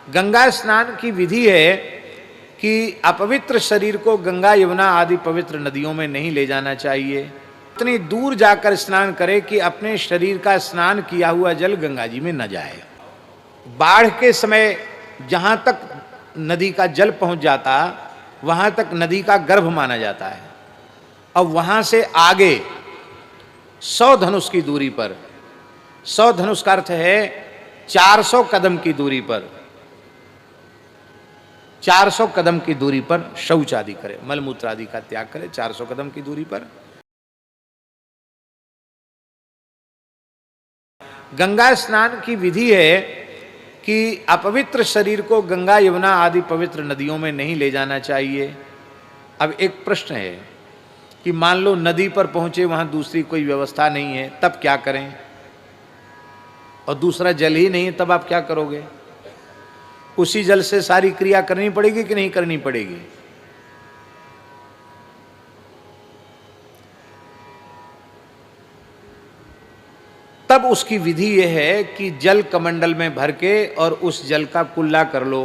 गंगा स्नान की विधि है कि अपवित्र शरीर को गंगा यमुना आदि पवित्र नदियों में नहीं ले जाना चाहिए। इतनी दूर जाकर स्नान करे कि अपने शरीर का स्नान किया हुआ जल गंगा जी में न जाए। बाढ़ के समय जहां तक नदी का जल पहुंच जाता वहां तक नदी का गर्भ माना जाता है। अब वहां से आगे 100 धनुष की दूरी पर, 100 धनुष का अर्थ है 400 कदम की दूरी पर, 400 कदम की दूरी पर शौच आदि करे, मलमूत्र आदि का त्याग करे। 400 कदम की दूरी पर गंगा स्नान की विधि है कि अपवित्र शरीर को गंगा यमुना आदि पवित्र नदियों में नहीं ले जाना चाहिए। अब एक प्रश्न है कि मान लो नदी पर पहुंचे, वहां दूसरी कोई व्यवस्था नहीं है, तब क्या करें? और दूसरा जल ही नहीं है, तब आप क्या करोगे? उसी जल से सारी क्रिया करनी पड़ेगी कि नहीं करनी पड़ेगी? तब उसकी विधि यह है कि जल कमंडल में भर के और उस जल का कुल्ला कर लो,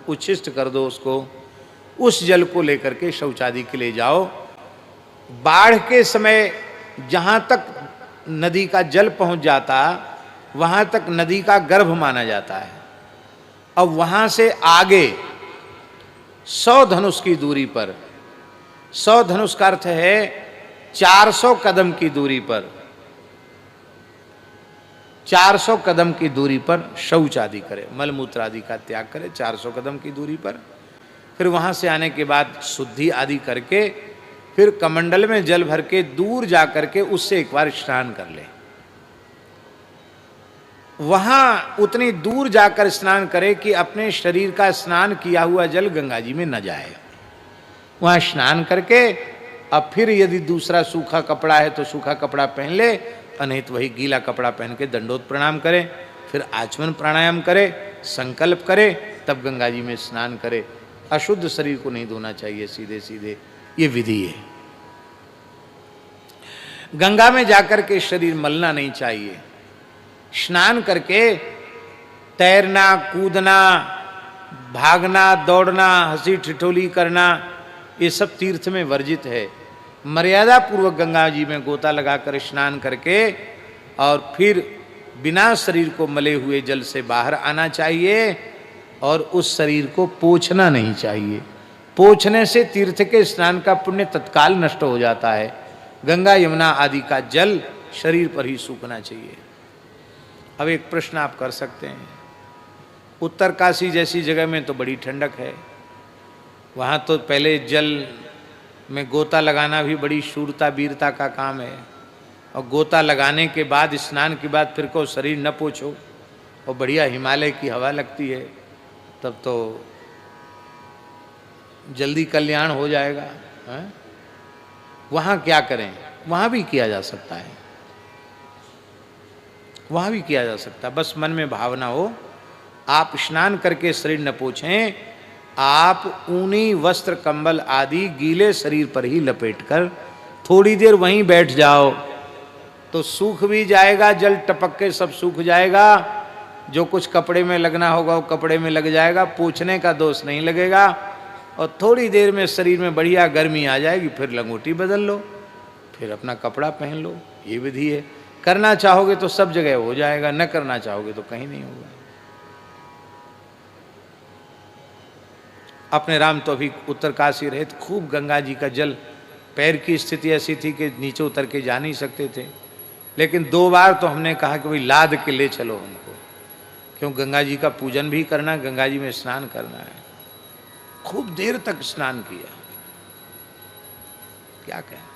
उच्छिष्ट कर दो उसको, उस जल को लेकर के शौचादि के लिए जाओ। बाढ़ के समय जहां तक नदी का जल पहुंच जाता वहां तक नदी का गर्भ माना जाता है। अब वहां से आगे 100 धनुष की दूरी पर, 100 धनुष का अर्थ है 400 कदम की दूरी पर, 400 कदम की दूरी पर शौच आदि करे, मलमूत्र आदि का त्याग करे। 400 कदम की दूरी पर फिर वहां से आने के बाद शुद्धि आदि करके फिर कमंडल में जल भर के दूर जाकर के उससे एक बार स्नान कर ले। वहां उतनी दूर जाकर स्नान करे कि अपने शरीर का स्नान किया हुआ जल गंगा जी में न जाए। वहां स्नान करके अब फिर यदि दूसरा सूखा कपड़ा है तो सूखा कपड़ा पहन ले, नहीं तो वही गीला कपड़ा पहन के दंडोत प्रणाम करे, फिर आचमन प्राणायाम करे, संकल्प करे, तब गंगा जी में स्नान करे। अशुद्ध शरीर को नहीं धोना चाहिए सीधे सीधे, ये विधि है। गंगा में जाकर के शरीर मलना नहीं चाहिए। स्नान करके तैरना, कूदना, भागना, दौड़ना, हंसी ठिठोली करना, ये सब तीर्थ में वर्जित है। मर्यादा पूर्वक गंगा जी में गोता लगाकर स्नान करके और फिर बिना शरीर को मले हुए जल से बाहर आना चाहिए और उस शरीर को पोंछना नहीं चाहिए। पोंछने से तीर्थ के स्नान का पुण्य तत्काल नष्ट हो जाता है। गंगा यमुना आदि का जल शरीर पर ही सूखना चाहिए। अब एक प्रश्न आप कर सकते हैं, उत्तर काशी जैसी जगह में तो बड़ी ठंडक है, वहाँ तो पहले जल में गोता लगाना भी बड़ी शूरता वीरता का काम है, और गोता लगाने के बाद स्नान के बाद फिर को शरीर न पोछो और बढ़िया हिमालय की हवा लगती है, तब तो जल्दी कल्याण हो जाएगा। वहाँ क्या करें? वहाँ भी किया जा सकता है, वहाँ भी किया जा सकता है। बस मन में भावना हो, आप स्नान करके शरीर न पोछें, आप ऊनी वस्त्र कंबल आदि गीले शरीर पर ही लपेटकर थोड़ी देर वहीं बैठ जाओ, तो सूख भी जाएगा, जल टपक के सब सूख जाएगा। जो कुछ कपड़े में लगना होगा वो कपड़े में लग जाएगा, पोंछने का दोष नहीं लगेगा, और थोड़ी देर में शरीर में बढ़िया गर्मी आ जाएगी, फिर लंगोटी बदल लो, फिर अपना कपड़ा पहन लो। ये विधि है। करना चाहोगे तो सब जगह हो जाएगा, न करना चाहोगे तो कहीं नहीं होगा। अपने राम तो अभी उत्तर काशी रहे तो खूब गंगा जी का जल, पैर की स्थिति ऐसी थी कि नीचे उतर के जा नहीं सकते थे, लेकिन 2 बार तो हमने कहा कि भाई लाद के ले चलो हमको, क्यों गंगा जी का पूजन भी करना, गंगा जी में स्नान करना है। खूब देर तक स्नान किया, क्या कहें।